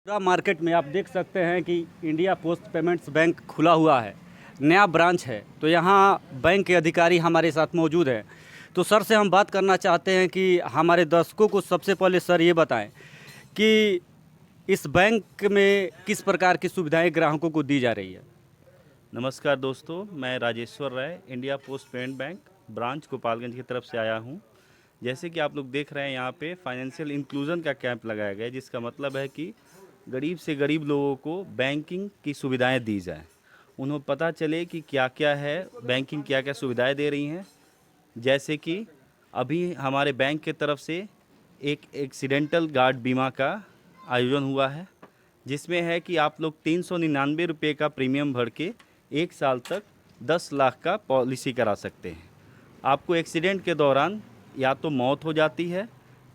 पूरा मार्केट में आप देख सकते हैं कि इंडिया पोस्ट पेमेंट्स बैंक खुला हुआ है। नया ब्रांच है, तो यहाँ बैंक के अधिकारी हमारे साथ मौजूद हैं। तो सर से हम बात करना चाहते हैं कि हमारे दर्शकों को सबसे पहले सर ये बताएं कि इस बैंक में किस प्रकार की सुविधाएं ग्राहकों को दी जा रही है। नमस्कार दोस्तों, मैं Rajeshwar Rai India Post Payment Bank branch Gopalganj की तरफ से आया हूं। जैसे कि आप लोग देख रहे हैं, यहाँ पे फाइनेंशियल इंक्लूजन का कैंप लगाया गया है, जिसका मतलब है कि गरीब से गरीब लोगों को बैंकिंग की सुविधाएं दी जाएं। उन्हें पता चले कि क्या क्या है, बैंकिंग क्या क्या सुविधाएं दे रही हैं। जैसे कि अभी हमारे बैंक की तरफ से एक एक्सीडेंटल गार्ड बीमा का आयोजन हुआ है, जिसमें है कि आप लोग 399 रुपये का प्रीमियम भर के 1 साल तक 10 लाख का पॉलिसी करा सकते हैं। आपको एक्सीडेंट के दौरान या तो मौत हो जाती है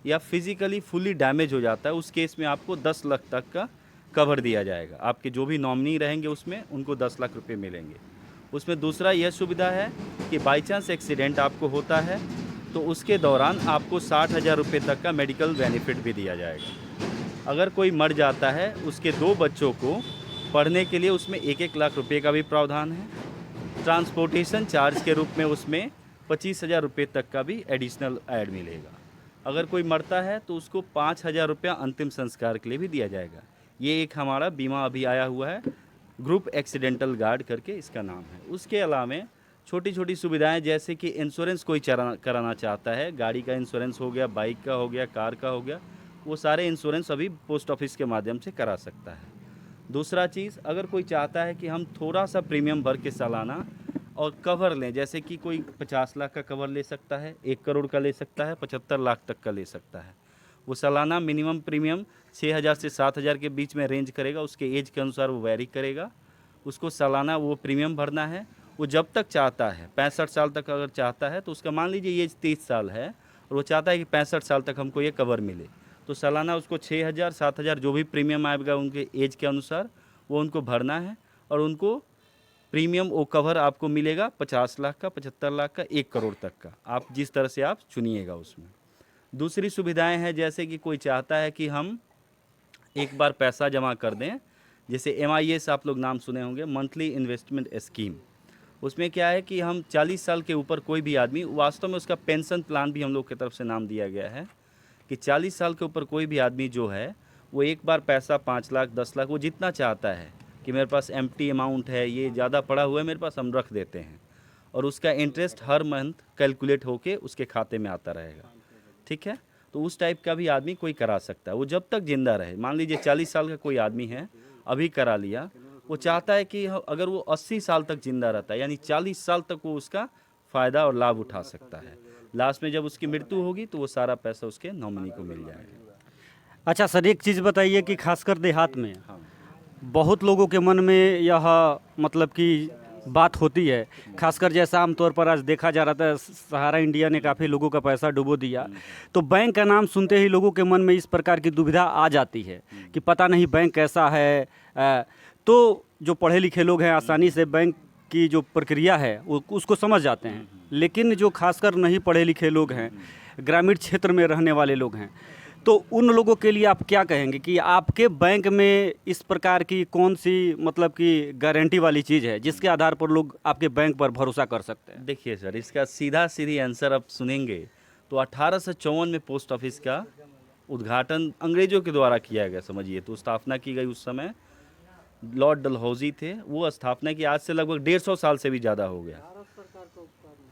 या फिज़िकली फुली डैमेज हो जाता है, उस केस में आपको 10 लाख तक का कवर दिया जाएगा। आपके जो भी नॉमिनी रहेंगे उसमें उनको 10 लाख रुपए मिलेंगे। उसमें दूसरा यह सुविधा है कि बाई चांस एक्सीडेंट आपको होता है तो उसके दौरान आपको 60,000 रुपये तक का मेडिकल बेनिफिट भी दिया जाएगा। अगर कोई मर जाता है, उसके 2 बच्चों को पढ़ने के लिए उसमें 1-1 लाख रुपए का भी प्रावधान है। ट्रांसपोर्टेशन चार्ज के रूप में उसमें 25,000 रुपये तक का भी एडिशनल ऐड मिलेगा। अगर कोई मरता है तो उसको 5,000 रुपया अंतिम संस्कार के लिए भी दिया जाएगा। ये एक हमारा बीमा अभी आया हुआ है, ग्रुप एक्सीडेंटल गार्ड करके इसका नाम है। उसके अलावा छोटी छोटी सुविधाएं, जैसे कि इंश्योरेंस कोई कराना चाहता है, गाड़ी का इंश्योरेंस हो गया, बाइक का हो गया, कार का हो गया, वो सारे इंश्योरेंस अभी पोस्ट ऑफिस के माध्यम से करा सकता है। दूसरा चीज़, अगर कोई चाहता है कि हम थोड़ा सा प्रीमियम भर के सालाना और कवर लें, जैसे कि कोई 50 लाख का कवर ले सकता है, 1 करोड़ का ले सकता है, 75 लाख तक का ले सकता है। वो सालाना मिनिमम प्रीमियम 6,000 से 7,000 के बीच में रेंज करेगा। उसके एज के अनुसार वो वैरी करेगा। उसको सालाना वो प्रीमियम भरना है। वो जब तक चाहता है, 65 साल तक अगर चाहता है तो उसका मान लीजिए एज 30 साल है और वो चाहता है कि 65 साल तक हमको ये कवर मिले, तो सालाना उसको 6,000 7,000 जो भी प्रीमियम आएगा उनके एज के अनुसार वो उनको भरना है। और उनको प्रीमियम वो कवर आपको मिलेगा 50 लाख का, 75 लाख का, 1 करोड़ तक का, आप जिस तरह से आप चुनिएगा उसमें। दूसरी सुविधाएं हैं, जैसे कि कोई चाहता है कि हम एक बार पैसा जमा कर दें, जैसे MIS आप लोग नाम सुने होंगे, मंथली इन्वेस्टमेंट स्कीम। उसमें क्या है कि हम 40 साल के ऊपर कोई भी आदमी, वास्तव में उसका पेंशन प्लान भी हम लोग की तरफ से नाम दिया गया है कि 40 साल के ऊपर कोई भी आदमी जो है वो एक बार पैसा 5 लाख 10 लाख वो जितना चाहता है कि मेरे पास एम्प्टी अमाउंट है, ये ज़्यादा पड़ा हुआ है मेरे पास, हम रख देते हैं और उसका इंटरेस्ट हर मंथ कैलकुलेट होके उसके खाते में आता रहेगा। ठीक है, तो उस टाइप का भी आदमी कोई करा सकता है, वो जब तक जिंदा रहे। मान लीजिए 40 साल का कोई आदमी है, अभी करा लिया, वो चाहता है कि अगर वो 80 साल तक जिंदा रहता है, यानी 40 साल तक वो उसका फ़ायदा और लाभ उठा सकता है। लास्ट में जब उसकी मृत्यु होगी तो वो सारा पैसा उसके नॉमिनी को मिल जाएगा। अच्छा सर, एक चीज़ बताइए कि खासकर देहात में हाँ। बहुत लोगों के मन में यह मतलब कि बात होती है, खासकर जैसा आमतौर पर आज देखा जा रहा था, सहारा इंडिया ने काफ़ी लोगों का पैसा डुबो दिया। तो बैंक का नाम सुनते ही लोगों के मन में इस प्रकार की दुविधा आ जाती है कि पता नहीं बैंक कैसा है। तो जो पढ़े लिखे लोग हैं आसानी से बैंक की जो प्रक्रिया है वो उसको समझ जाते हैं, लेकिन जो खासकर नहीं पढ़े लिखे लोग हैं, ग्रामीण क्षेत्र में रहने वाले लोग हैं, तो उन लोगों के लिए आप क्या कहेंगे कि आपके बैंक में इस प्रकार की कौन सी मतलब कि गारंटी वाली चीज़ है जिसके आधार पर लोग आपके बैंक पर भरोसा कर सकते हैं। देखिए सर, इसका सीधा सीधी आंसर आप सुनेंगे तो 1854 में पोस्ट ऑफिस का उद्घाटन अंग्रेजों के द्वारा किया गया, समझिए। तो स्थापना की गई, उस समय लॉर्ड डलहौजी थे, वो स्थापना की। आज से लगभग 150 साल से भी ज़्यादा हो गया।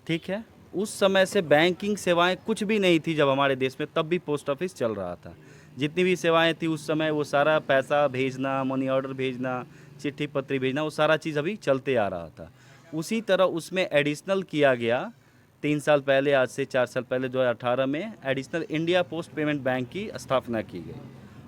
ठीक है, उस समय से बैंकिंग सेवाएं कुछ भी नहीं थी जब हमारे देश में, तब भी पोस्ट ऑफिस चल रहा था। जितनी भी सेवाएं थी उस समय, वो सारा पैसा भेजना, मनी ऑर्डर भेजना, चिट्ठी पत्री भेजना, वो सारा चीज़ अभी चलते आ रहा था। उसी तरह उसमें एडिशनल किया गया 3 साल पहले, आज से 4 साल पहले 2018 में additional India Post Payment bank की स्थापना की गई।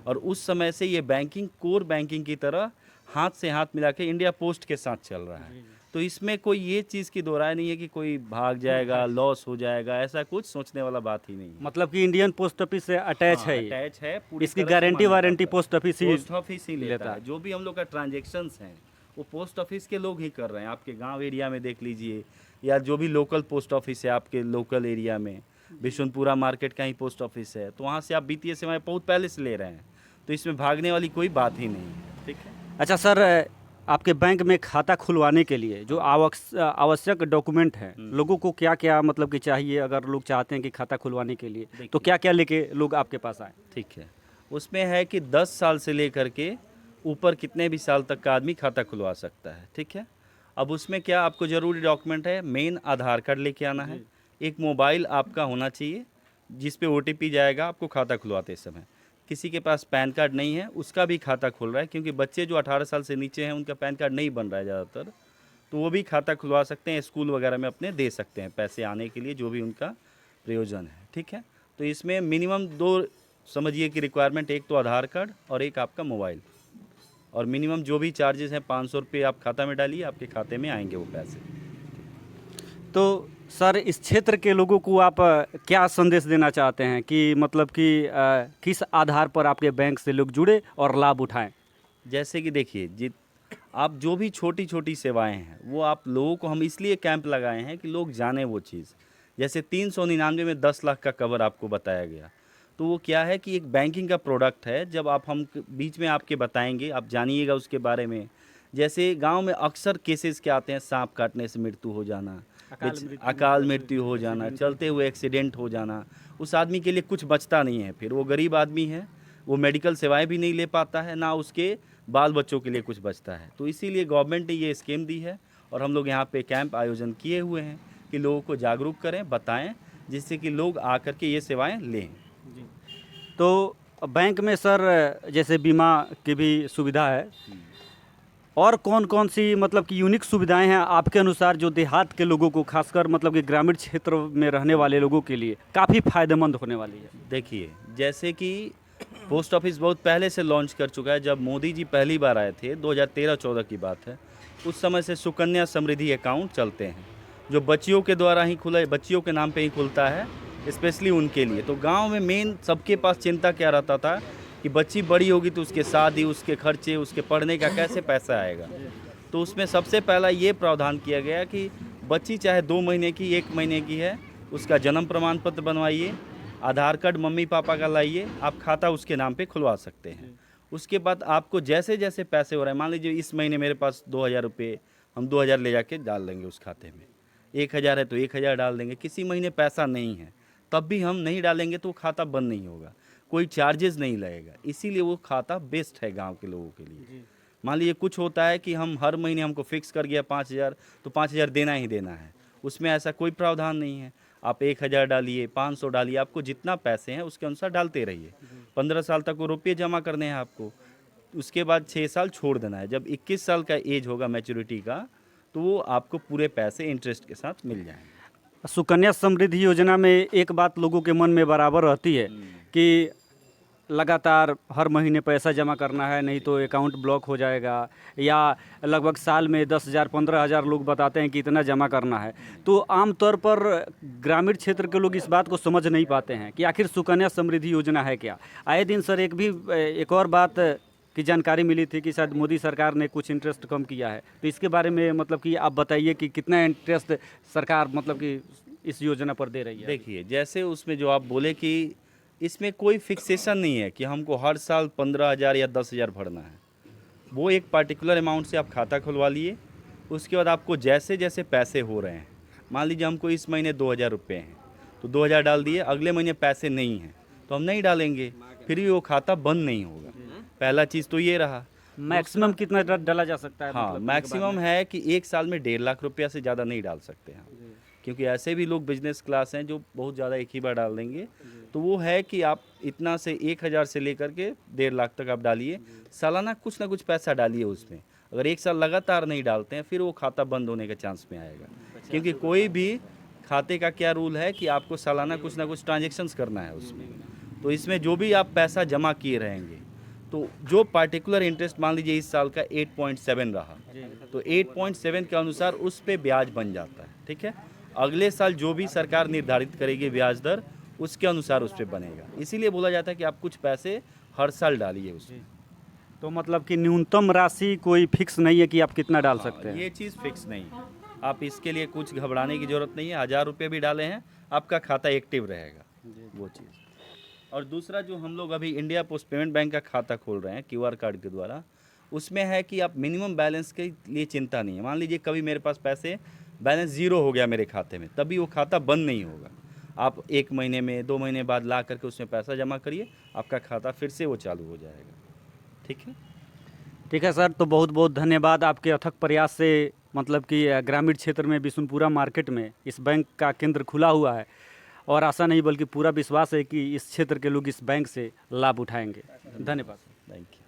और उस समय से ये बैंकिंग कोर बैंकिंग की तरह हाथ से हाथ मिला के इंडिया पोस्ट के साथ चल रहा है। तो इसमें कोई ये चीज़ की दो राय नहीं है कि कोई भाग जाएगा, लॉस हो जाएगा, ऐसा कुछ सोचने वाला बात ही नहीं है। मतलब कि इंडियन पोस्ट ऑफिस से अटैच है ये। अटैच है, पूरी इसकी तरह से गारंटी मान्यता वारंटी प्राप्त। पोस्ट ऑफिस ही लेता लेता है। जो भी हम लोग का ट्रांजेक्शन्स हैं वो पोस्ट ऑफिस के लोग ही कर रहे हैं। आपके गांव एरिया में देख लीजिए, या जो भी लोकल पोस्ट ऑफिस है आपके लोकल एरिया में, बिशुनपुरा मार्केट का ही पोस्ट ऑफिस है, तो वहाँ से आप वित्तीय सेवाएं बहुत पहले से ले रहे हैं। तो इसमें भागने वाली कोई बात ही नहीं है। ठीक है। अच्छा सर, आपके बैंक में खाता खुलवाने के लिए जो आवश्यक डॉक्यूमेंट हैं, लोगों को क्या क्या मतलब कि चाहिए, अगर लोग चाहते हैं कि खाता खुलवाने के लिए, तो देखिए। क्या क्या लेके लोग आपके पास आए? ठीक है। उसमें है कि 10 साल से लेकर के ऊपर कितने भी साल तक का आदमी खाता खुलवा सकता है। ठीक है। अब उसमें क्या आपको ज़रूरी डॉक्यूमेंट है, मेन आधार कार्ड लेके आना है, एक मोबाइल आपका होना चाहिए जिस पे OTP जाएगा आपको खाता खुलवाते समय। किसी के पास पैन कार्ड नहीं है उसका भी खाता खुल रहा है, क्योंकि बच्चे जो 18 साल से नीचे हैं उनका पैन कार्ड नहीं बन रहा है ज़्यादातर, तो वो भी खाता खुलवा सकते हैं, स्कूल वगैरह में अपने दे सकते हैं पैसे आने के लिए, जो भी उनका प्रयोजन है। ठीक है। तो इसमें मिनिमम 2 समझिए कि रिक्वायरमेंट, एक तो आधार कार्ड और एक आपका मोबाइल, और मिनिमम जो भी चार्जेस हैं 500 रुपये आप खाता में डालिए, आपके खाते में आएंगे वो पैसे। तो सर, इस क्षेत्र के लोगों को आप क्या संदेश देना चाहते हैं कि मतलब कि किस आधार पर आपके बैंक से लोग जुड़े और लाभ उठाएं? जैसे कि देखिए, आप जो भी छोटी छोटी सेवाएं हैं वो आप लोगों को, हम इसलिए कैंप लगाए हैं कि लोग जाने वो चीज़। जैसे 399 में 10 लाख का कवर आपको बताया गया, तो वो क्या है कि एक बैंकिंग का प्रोडक्ट है। जब हम बीच में आपके बताएंगे, आप जानिएगा उसके बारे में। जैसे गांव में अक्सर केसेस क्या आते हैं, सांप काटने से मृत्यु हो जाना, अकाल मृत्यु हो जाना, चलते हुए एक्सीडेंट हो जाना, उस आदमी के लिए कुछ बचता नहीं है। फिर वो गरीब आदमी है, वो मेडिकल सेवाएं भी नहीं ले पाता है, ना उसके बाल बच्चों के लिए कुछ बचता है। तो इसीलिए गवर्नमेंट ने ये स्कीम दी है, और हम लोग यहाँ पे कैंप आयोजन किए हुए हैं कि लोगों को जागरूक करें, बताएं, जिससे कि लोग आकर के ये सेवाएं लें। तो बैंक में सर जैसे बीमा की भी सुविधा है, और कौन कौन सी मतलब कि यूनिक सुविधाएं हैं आपके अनुसार जो देहात के लोगों को, खासकर मतलब कि ग्रामीण क्षेत्र में रहने वाले लोगों के लिए काफ़ी फायदेमंद होने वाली है? देखिए, जैसे कि पोस्ट ऑफिस बहुत पहले से लॉन्च कर चुका है। जब मोदी जी पहली बार आए थे, 2013-14 की बात है, उस समय से सुकन्या समृद्धि अकाउंट चलते हैं, जो बच्चियों के द्वारा ही खुला, बच्चियों के नाम पे ही खुलता है, स्पेशली उनके लिए। तो गांव में मेन सबके पास चिंता क्या रहता था कि बच्ची बड़ी होगी तो उसके शादी, उसके खर्चे, उसके पढ़ने का कैसे पैसा आएगा। तो उसमें सबसे पहला ये प्रावधान किया गया कि बच्ची चाहे 2 महीने की, 1 महीने की है, उसका जन्म प्रमाण पत्र बनवाइए, आधार कार्ड मम्मी पापा का लाइए, आप खाता उसके नाम पे खुलवा सकते हैं। उसके बाद आपको जैसे जैसे पैसे हो रहे हैं, मान लीजिए इस महीने मेरे पास 2000 रुपये, हम 2000 ले जाके डाल देंगे उस खाते में। 1000 है तो 1000 डाल देंगे। किसी महीने पैसा नहीं है तब भी हम नहीं डालेंगे तो वो खाता बंद नहीं होगा, कोई चार्जेस नहीं लगेगा। इसीलिए वो खाता बेस्ट है गांव के लोगों के लिए। मान लीजिए कुछ होता है कि हम हर महीने हमको फिक्स कर गया 5000, तो 5000 देना ही देना है, उसमें ऐसा कोई प्रावधान नहीं है। आप 1000 डालिए, 500 डालिए, आपको जितना पैसे हैं उसके अनुसार डालते रहिए। 15 साल तक वो रुपये जमा करने हैं आपको, उसके बाद 6 साल छोड़ देना है। जब 21 साल का एज होगा मैच्योरिटी का, तो वो आपको पूरे पैसे इंटरेस्ट के साथ मिल जाएंगे। सुकन्या समृद्धि योजना में एक बात लोगों के मन में बराबर रहती है कि लगातार हर महीने पैसा जमा करना है, नहीं तो अकाउंट ब्लॉक हो जाएगा, या लगभग साल में 10,000 15,000 लोग बताते हैं कि इतना जमा करना है। तो आमतौर पर ग्रामीण क्षेत्र के लोग इस बात को समझ नहीं पाते हैं कि आखिर सुकन्या समृद्धि योजना है क्या। आए दिन सर एक और बात की जानकारी मिली थी कि शायद मोदी सरकार ने कुछ इंटरेस्ट कम किया है, तो इसके बारे में मतलब कि आप बताइए कि कितना इंटरेस्ट सरकार मतलब कि इस योजना पर दे रही है? देखिए, जैसे उसमें जो आप बोले कि इसमें कोई फिक्सेशन नहीं है कि हमको हर साल 15,000 या 10,000 भरना है। वो एक पार्टिकुलर अमाउंट से आप खाता खुलवा लिए, उसके बाद आपको जैसे जैसे पैसे हो रहे हैं, मान लीजिए हमको इस महीने 2,000 रुपये हैं, तो 2,000 डाल दिए, अगले महीने पैसे नहीं हैं तो हम नहीं डालेंगे, फिर भी वो खाता बंद नहीं होगा। पहला चीज़ तो ये रहा। मैक्सिमम कितना डाला जा सकता है? हाँ, मतलब मैक्सिमम है कि एक साल में 1.5 लाख रुपया से ज़्यादा नहीं डाल सकते हैं, क्योंकि ऐसे भी लोग बिजनेस क्लास हैं जो बहुत ज़्यादा एक ही बार डाल देंगे। तो वो है कि आप इतना से 1000 से लेकर के 1.5 लाख तक आप डालिए, सालाना कुछ ना कुछ पैसा डालिए उसमें। अगर एक साल लगातार नहीं डालते हैं फिर वो खाता बंद होने के चांस में आएगा, क्योंकि कोई भी खाते का क्या रूल है कि आपको सालाना कुछ ना कुछ ट्रांजेक्शन्स करना है उसमें। तो इसमें जो भी आप पैसा जमा किए रहेंगे, तो जो पार्टिकुलर इंटरेस्ट मान लीजिए इस साल का 8.7 रहा, तो 8.7 के अनुसार उस पर ब्याज बन जाता है। ठीक है, अगले साल जो भी सरकार निर्धारित करेगी ब्याज दर, उसके अनुसार उस पर बनेगा। इसीलिए बोला जाता है कि आप कुछ पैसे हर साल डालिए उसमें। तो मतलब कि न्यूनतम राशि कोई फिक्स नहीं है कि आप कितना डाल सकते हैं? ये चीज़ फिक्स नहीं है, आप इसके लिए कुछ घबराने की ज़रूरत नहीं है। 1000 रुपये भी डाले हैं, आपका खाता एक्टिव रहेगा, वो चीज़। और दूसरा जो हम लोग अभी इंडिया पोस्ट पेमेंट बैंक का खाता खोल रहे हैं क्यूआर कार्ड के द्वारा, उसमें है कि आप मिनिमम बैलेंस के लिए चिंता नहीं है। मान लीजिए कभी मेरे पास पैसे बैलेंस ज़ीरो हो गया मेरे खाते में, तभी वो खाता बंद नहीं होगा। आप 1 महीने में 2 महीने बाद ला करके उसमें पैसा जमा करिए, आपका खाता फिर से वो चालू हो जाएगा। ठीक है। ठीक है सर, तो बहुत बहुत धन्यवाद आपके अथक प्रयास से मतलब कि ग्रामीण क्षेत्र में बिशुनपुरा मार्केट में इस बैंक का केंद्र खुला हुआ है और आशा नहीं बल्कि पूरा विश्वास है कि इस क्षेत्र के लोग इस बैंक से लाभ उठाएंगे। धन्यवाद। Thank you.